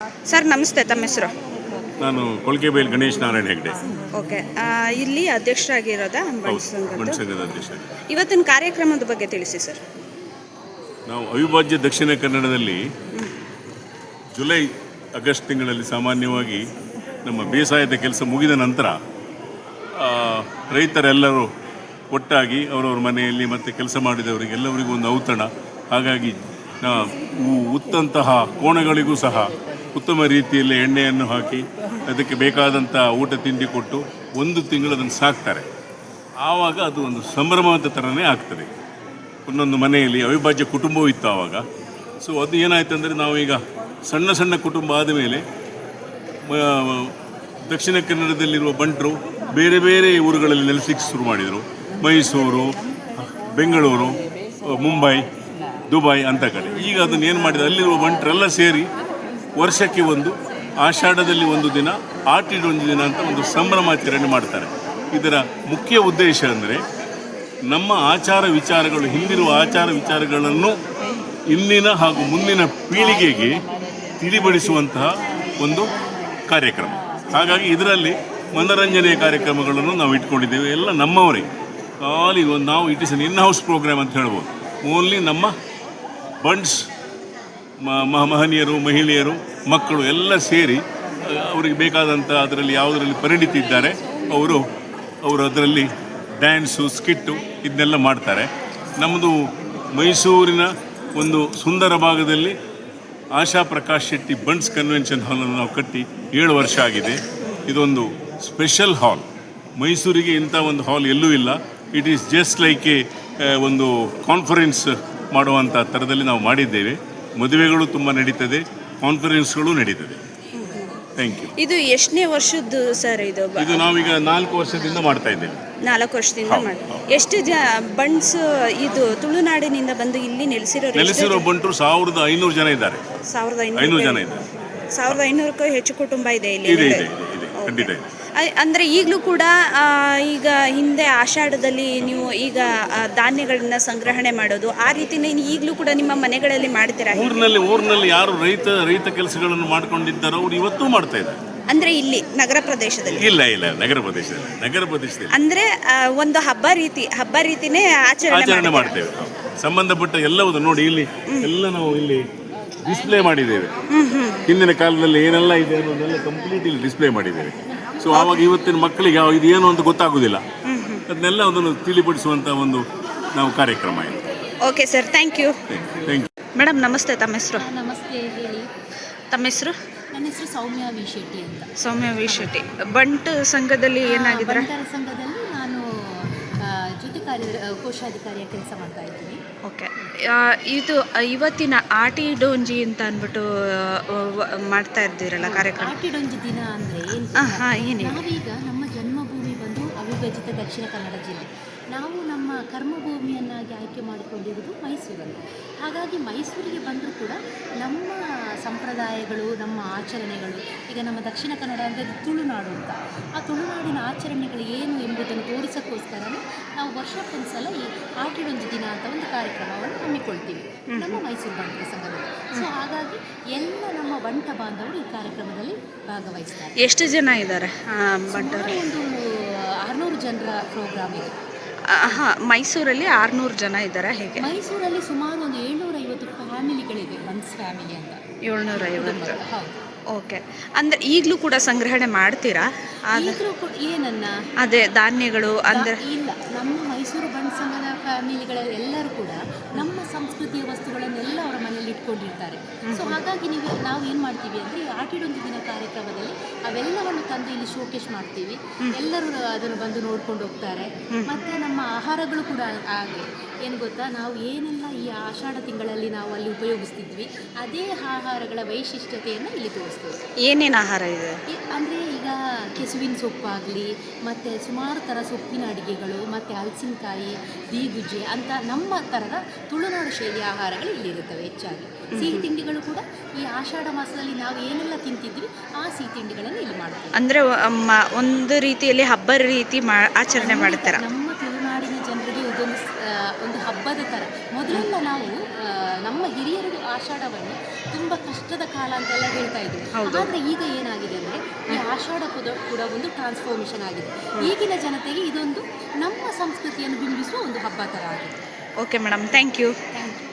Sir ನಮಸ್ತೆ, ತಮ್ಮ ಹೆಸರು? ನಾನು ಕೊಳಕೆಬೈಲ್ ಗಣೇಶ್ ನಾರಾಯಣ ಹೆಗ್ಡೆ. ಓಕೆ, ಇಲ್ಲಿ ಅಧ್ಯಕ್ಷರಾಗಿರೋದಾ ಬಣ್ಣ ಸಂಘದ ಅಧ್ಯಕ್ಷ. ಇವತ್ತಿನ ಕಾರ್ಯಕ್ರಮದ ಬಗ್ಗೆ ತಿಳಿಸಿ ಸರ್. ನಾವು ಅವಿಭಾಜ್ಯ ದಕ್ಷಿಣ ಕನ್ನಡದಲ್ಲಿ ಜುಲೈ ಆಗಸ್ಟ್ ತಿಂಗಳಲ್ಲಿ ಸಾಮಾನ್ಯವಾಗಿ ನಮ್ಮ ಬೇಸಾಯದ ಕೆಲಸ ಮುಗಿದ ನಂತರ ರೈತರೆಲ್ಲರೂ ಒಟ್ಟಾಗಿ ಅವರವ್ರ ಮನೆಯಲ್ಲಿ ಮತ್ತು ಕೆಲಸ ಮಾಡಿದವರಿಗೆಲ್ಲವರಿಗೂ ಒಂದು ಔತಣ. ಹಾಗಾಗಿ ಉತ್ತಂತಹ ಕೋಣಗಳಿಗೂ ಸಹ ಉತ್ತಮ ರೀತಿಯಲ್ಲಿ ಎಣ್ಣೆಯನ್ನು ಹಾಕಿ ಅದಕ್ಕೆ ಬೇಕಾದಂಥ ಊಟ ತಿಂಡಿ ಕೊಟ್ಟು ಒಂದು ತಿಂಗಳು ಅದನ್ನು ಸಾಕ್ತಾರೆ. ಆವಾಗ ಅದು ಒಂದು ಸಂಭ್ರಮದ ಥರನೇ ಆಗ್ತದೆ. ಒಂದೊಂದು ಮನೆಯಲ್ಲಿ ಅವಿಭಾಜ್ಯ ಕುಟುಂಬವೂ ಇತ್ತು ಆವಾಗ. ಸೊ ಅದು ಏನಾಯ್ತು ಅಂದರೆ, ನಾವೀಗ ಸಣ್ಣ ಸಣ್ಣ ಕುಟುಂಬ ಆದಮೇಲೆ ದಕ್ಷಿಣ ಕನ್ನಡದಲ್ಲಿರುವ ಬಂಟರು ಬೇರೆ ಬೇರೆ ಊರುಗಳಲ್ಲಿ ನೆಲೆಸಲಿಕ್ಕೆ ಶುರು ಮಾಡಿದರು. ಮೈಸೂರು, ಬೆಂಗಳೂರು, ಮುಂಬೈ, ದುಬೈ ಅಂತ ಕಡೆ. ಈಗ ಅದನ್ನು ಏನು ಮಾಡಿದ್ರು, ಅಲ್ಲಿರುವ ಬಂಟರೆಲ್ಲ ಸೇರಿ ವರ್ಷಕ್ಕೆ ಒಂದು ಆಷಾಢದಲ್ಲಿ ಒಂದು ದಿನ, ಆಟಿಡೊಂದು ದಿನ ಅಂತ ಒಂದು ಸಂಭ್ರಮಾಚರಣೆ ಮಾಡ್ತಾರೆ. ಇದರ ಮುಖ್ಯ ಉದ್ದೇಶ ಅಂದರೆ, ನಮ್ಮ ಆಚಾರ ವಿಚಾರಗಳು, ಹಿಂದಿರುವ ಆಚಾರ ವಿಚಾರಗಳನ್ನು ಇಂದಿನ ಹಾಗೂ ಮುಂದಿನ ಪೀಳಿಗೆಗೆ ತಿಳಿಬಡಿಸುವಂತಹ ಒಂದು ಕಾರ್ಯಕ್ರಮ. ಹಾಗಾಗಿ ಇದರಲ್ಲಿ ಮನೋರಂಜನೆಯ ಕಾರ್ಯಕ್ರಮಗಳನ್ನು ನಾವು ಇಟ್ಕೊಂಡಿದ್ದೇವೆ. ಎಲ್ಲ ನಮ್ಮವರೇ, ಖಾಲಿ ನಾವು it is an in house program ಅಂತ ಹೇಳ್ಬೋದು. ಓನ್ಲಿ ನಮ್ಮ ಬಂಡ್ಸ್ ಮಹನೀಯರು, ಮಹಿಳೆಯರು, ಮಕ್ಕಳು ಎಲ್ಲ ಸೇರಿ ಅವರಿಗೆ ಬೇಕಾದಂಥ ಅದರಲ್ಲಿ ಯಾವುದರಲ್ಲಿ ಪರಿಣಿತಿ ಇದ್ದಾರೆ ಅವರು ಅದರಲ್ಲಿ ಡ್ಯಾನ್ಸು, ಸ್ಕಿಟ್ಟು ಇದನ್ನೆಲ್ಲ ಮಾಡ್ತಾರೆ. ನಮ್ಮದು ಮೈಸೂರಿನ ಒಂದು ಸುಂದರ ಭಾಗದಲ್ಲಿ ಆಶಾ ಪ್ರಕಾಶ್ ಶೆಟ್ಟಿ ಬಂಡ್ಸ್ ಕನ್ವೆನ್ಷನ್ ಹಾಲನ್ನು ನಾವು ಕಟ್ಟಿ 7 ವರ್ಷ ಆಗಿದೆ. ಇದೊಂದು ಸ್ಪೆಷಲ್ ಹಾಲ್. ಮೈಸೂರಿಗೆ ಇಂಥ ಒಂದು ಹಾಲ್ ಎಲ್ಲೂ ಇಲ್ಲ. ಇಟ್ ಈಸ್ ಜಸ್ಟ್ ಲೈಕ್ ಒಂದು ಕಾನ್ಫರೆನ್ಸ್ ಮಾಡುವಂಥ ಥರದಲ್ಲಿ ನಾವು ಮಾಡಿದ್ದೇವೆ. ಮದುವೆಗಳು ತುಂಬ ನಡೀತದೆ, ಕಾನ್ಫರೆನ್ಸ್ಗಳು ನಡೀತದೆ. Thank you. ಇದು ಎಷ್ಟನೇ ವರ್ಷದ್ದು ಸರ್? ಇದು ನಾವೀಗ 4 ವರ್ಷದಿಂದ ಮಾಡ್ತಾ ಇದ್ದೇವೆ. 4 ವರ್ಷದಿಂದ ಮಾಡಿ. ಎಷ್ಟು ಬಂಡ್ಸ್ ಇದು ತುಳುನಾಡಿನಿಂದ ಬಂದು ಇಲ್ಲಿ ನೆಲೆಸಿರೋ ಬಂಟರು 1500 ಜನ ಇದ್ದಾರೆ. 1500 ಜನ ಇದ್ದಾರೆ. 1500ಕ್ಕೂ ಹೆಚ್ಚು ಕುಟುಂಬ ಇದೆ ಇಲ್ಲಿ. ಇದೆ ಖಂಡಿತ ಇದೆ. ಅಂದರೆ ಈಗಲೂ ಕೂಡ ಈಗ ಹಿಂದೆ ಆಷಾಢದಲ್ಲಿ ನೀವು ಈಗ ಧಾನ್ಯಗಳನ್ನ ಸಂಗ್ರಹಣೆ ಮಾಡೋದು, ಆ ರೀತಿನೇ ಈಗಲೂ ಕೂಡ ನಿಮ್ಮ ಮನೆಗಳಲ್ಲಿ ಮಾಡ್ತೀರಾ? ಊರಿನಲ್ಲಿ ಯಾರು ರೈತ ಕೆಲಸಗಳನ್ನು ಮಾಡ್ಕೊಂಡಿದ್ದಾರೋ ಅವರು ಇವತ್ತೂ ಮಾಡ್ತಾ ಇದ್ದಾರೆ. ಅಂದ್ರೆ ಇಲ್ಲಿ ನಗರ ಪ್ರದೇಶದಲ್ಲಿ ಇಲ್ಲ ನಗರ ಪ್ರದೇಶದಲ್ಲಿ ಅಂದ್ರೆ ಒಂದು ಹಬ್ಬ ರೀತಿನೇ ಆಚರಣೆ ಮಾಡ್ತೇವೆ. ಸಂಬಂಧಪಟ್ಟ ಎಲ್ಲವುದು ನೋಡಿ, ಇಲ್ಲಿ ಎಲ್ಲ ನಾವು ಇಲ್ಲಿ ಡಿಸ್ಪ್ಲೇ ಮಾಡಿದ್ದೇವೆ. ಹಿಂದಿನ ಕಾಲದಲ್ಲಿ ಏನೆಲ್ಲ ಇದೆ ಅನ್ನೋದನ್ನೆಲ್ಲ ಕಂಪ್ಲೀಟ್ ಇಲ್ಲಿ ಡಿಸ್ಪ್ಲೇ ಮಾಡಿದ್ದೇವೆ. ಸೊ ಆವಾಗ ಇವತ್ತಿನ ಮಕ್ಕಳಿಗೆ ಇದೇನು ಅಂತ ಗೊತ್ತಾಗೋದಿಲ್ಲ. ಅದನ್ನೆಲ್ಲ ಅದನ್ನು ತಿಳಿಪಡಿಸುವಂಥ ಒಂದು ನಾವು ಕಾರ್ಯಕ್ರಮ ಇದೆ. Okay sir, thank you. Madam ನಮಸ್ತೆ, ತಮ್ಮ ಹೆಸರು? ನಮಸ್ತೆ, ಹೇಳಿ. ತಮ್ಮ ಹೆಸರು? ನನ್ನ ಹೆಸರು ಸೌಮ್ಯ ವಿ ಶೆಟ್ಟಿ ಅಂತ. ಸೌಮ್ಯ ವಿ ಶೆಟ್ಟಿ. ಬಂಟ್ ಸಂಘದಲ್ಲಿ ಏನಾಗಿದ್ದಾರೆ? ಬಂಟರ ಸಂಘದಲ್ಲಿ ನಾನು ಜೊತೆ ಕೋಶಾಧಿಕಾರಿಯ ಕೆಲಸ ಮಾಡ್ತಾ ಇದ್ದೀನಿ. ಓಕೆ, ಇದು ಇವತ್ತಿನ ಆಟಿ ಡೋಂಜಿ ಅಂತ ಅಂದ್ಬಿಟ್ಟು ಮಾಡ್ತಾ ಇದ್ದೀರಲ್ಲ ಕಾರ್ಯಕ್ರಮ. ಆಟಿ ಡೊಂಜಿ ದಿನ ಅಂದರೆ ನಾವೀಗ ನಮ್ಮ ಜನ್ಮಭೂಮಿ ಬಂದು ಅವಿಭಜಿತ ದಕ್ಷಿಣ ಕನ್ನಡ ಜಿಲ್ಲೆ. ನಾವು ನಮ್ಮ ಕರ್ಮಭೂಮಿಯನ್ನಾಗಿ ಆಯ್ಕೆ ಮಾಡಿಕೊಂಡಿರುವುದು ಮೈಸೂರಲ್ಲಿ. ಹಾಗಾಗಿ ಮೈಸೂರಿಗೆ ಬಂದರೂ ಕೂಡ ನಮ್ಮ ಸಂಪ್ರದಾಯಗಳು, ನಮ್ಮ ಆಚರಣೆಗಳು, ಈಗ ನಮ್ಮ ದಕ್ಷಿಣ ಕನ್ನಡ ಅಂದರೆ ತುಳುನಾಡು ಅಂತ, ಆ ತುಳುನಾಡಿನ ಆಚರಣೆಗಳು ಏನು ಎಂಬುದನ್ನು ತೋರಿಸೋಕ್ಕೋಸ್ಕರನೇ ನಾವು ವರ್ಷಕ್ಕೊಂದ್ಸಲ ಈ ಆಟಿಡೊಂಜಿ ದಿನ ಅಂತ ಒಂದು ಕಾರ್ಯಕ್ರಮವನ್ನು ಹಮ್ಮಿಕೊಳ್ತೀವಿ ನಮ್ಮ ಮೈಸೂರು ಬಂಟರ ಸಂಘದಲ್ಲಿ. ಸೊ ಹಾಗಾಗಿ ಎಲ್ಲ ನಮ್ಮ ಬಂಟ ಬಾಂಧವರು ಈ ಕಾರ್ಯಕ್ರಮದಲ್ಲಿ ಭಾಗವಹಿಸ್ತಾರೆ. ಎಷ್ಟು ಜನ ಇದ್ದಾರೆ ಬಂಟರು? ಒಂದು 600 ಜನರ ಪ್ರೋಗ್ರಾಮ್ ಇದೆ. ಮೈಸೂರಲ್ಲಿ 600 ಜನ ಇದ್ದಾರೆ. ಹೇಗೆ? ಮೈಸೂರಲ್ಲಿ ಸುಮಾರು ಒಂದು 750 ಫ್ಯಾಮಿಲಿಗಳಿವೆ. ಬಂಡ್ಸ್ ಫ್ಯಾಮಿಲಿ ಅಂತ 750. ಹೌದು. ಓಕೆ, ಅಂದರೆ ಈಗಲೂ ಕೂಡ ಸಂಗ್ರಹಣೆ ಮಾಡ್ತೀರಾ? ಏನನ್ನ ಅದೇ ಧಾನ್ಯಗಳು ಅಂದರೆ ಇಲ್ಲ, ನಮ್ಮ ಮೈಸೂರು ಬಂಡ್ ಸಂಘದ ಫ್ಯಾಮಿಲಿಗಳ ಎಲ್ಲರೂ ಕೂಡ ನಮ್ಮ ಸಂಸ್ಕೃತಿಯ ವಸ್ತುಗಳನ್ನೆಲ್ಲ ಅವರ ಮನೆಯಲ್ಲಿ ಇಟ್ಕೊಂಡಿರ್ತಾರೆ. ಸೊ ಹಾಗಾಗಿ ನಾವು ಏನು ಮಾಡ್ತೀವಿ ಅಂದರೆ, ಈ ಆಟಿಡೊಂದು ದಿನ ಕಾರ್ಯಕ್ರಮದಲ್ಲಿ ಅವೆಲ್ಲವನ್ನು ತಂದು ಇಲ್ಲಿ ಶೋಕೇಶ್ ಮಾಡ್ತೀವಿ. ಎಲ್ಲರೂ ಅದನ್ನು ಬಂದು ನೋಡ್ಕೊಂಡು ಹೋಗ್ತಾರೆ. ಮತ್ತು ನಮ್ಮ ಆಹಾರಗಳು ಕೂಡ ಹಾಗೆ. ಏನು ಗೊತ್ತಾ, ನಾವು ಏನೆಲ್ಲ ಈ ಆಷಾಢ ತಿಂಗಳಲ್ಲಿ ನಾವು ಅಲ್ಲಿ ಉಪಯೋಗಿಸ್ತಿದ್ವಿ, ಅದೇ ಆಹಾರಗಳ ವೈಶಿಷ್ಟ್ಯತೆಯನ್ನು ಇಲ್ಲಿ ತೋರಿಸ್ತೀವಿ. ಏನೇನು ಆಹಾರ ಇದೆ ಅಂದರೆ ಈಗ ಕೆಸುವಿನ ಸೊಪ್ಪಾಗಲಿ, ಮತ್ತು ಸುಮಾರು ಥರ ಸೊಪ್ಪಿನ ಅಡುಗೆಗಳು, ಮತ್ತು ಹಲಸಿನಕಾಯಿ, ದೀಗುಜ್ಜೆ ಅಂತ ನಮ್ಮ ಥರದ ತುಳುನಾಡು ಶೈಲಿಯ ಆಹಾರಗಳು ಇಲ್ಲಿರುತ್ತವೆ ಹೆಚ್ಚಾಗಿ. ಸಿಹಿ ತಿಂಡಿಗಳು ಕೂಡ ಈ ಆಷಾಢ ಮಾಸದಲ್ಲಿ ನಾವು ಏನೆಲ್ಲ ತಿಂತಿದ್ವಿ ಆ ಸಿಹಿ ತಿಂಡಿಗಳನ್ನು ಇಲ್ಲಿ ಮಾಡ್ತೀವಿ. ಅಂದರೆ ಒಂದು ರೀತಿಯಲ್ಲಿ ಹಬ್ಬ ರೀತಿ ಆಚರಣೆ ಮಾಡ್ತಾರೆ. ನಮ್ಮ ತುಳುನಾಡಿನ ಜನರಿಗೆ ಇದೊಂದು ಹಬ್ಬದ ಥರ. ಮೊದಲೆಲ್ಲ ನಾವು ನಮ್ಮ ಹಿರಿಯರು ಆಷಾಢವನ್ನು ತುಂಬ ಕಷ್ಟದ ಕಾಲ ಅಂತೆಲ್ಲ ಹೇಳ್ತಾ ಇದ್ರು. ಆದರೆ ಈಗ ಏನಾಗಿದೆ ಅಂದರೆ ಈ ಆಷಾಢ ಕೂಡ ಒಂದು ಟ್ರಾನ್ಸ್ಫಾರ್ಮೇಷನ್ ಆಗಿದೆ. ಈಗಿನ ಜನತೆಗೆ ಇದೊಂದು ನಮ್ಮ ಸಂಸ್ಕೃತಿಯನ್ನು ಬಿಂಬಿಸುವ ಒಂದು ಹಬ್ಬ ಥರ ಆಗಿದೆ. Okay madam, thank you. Thank you.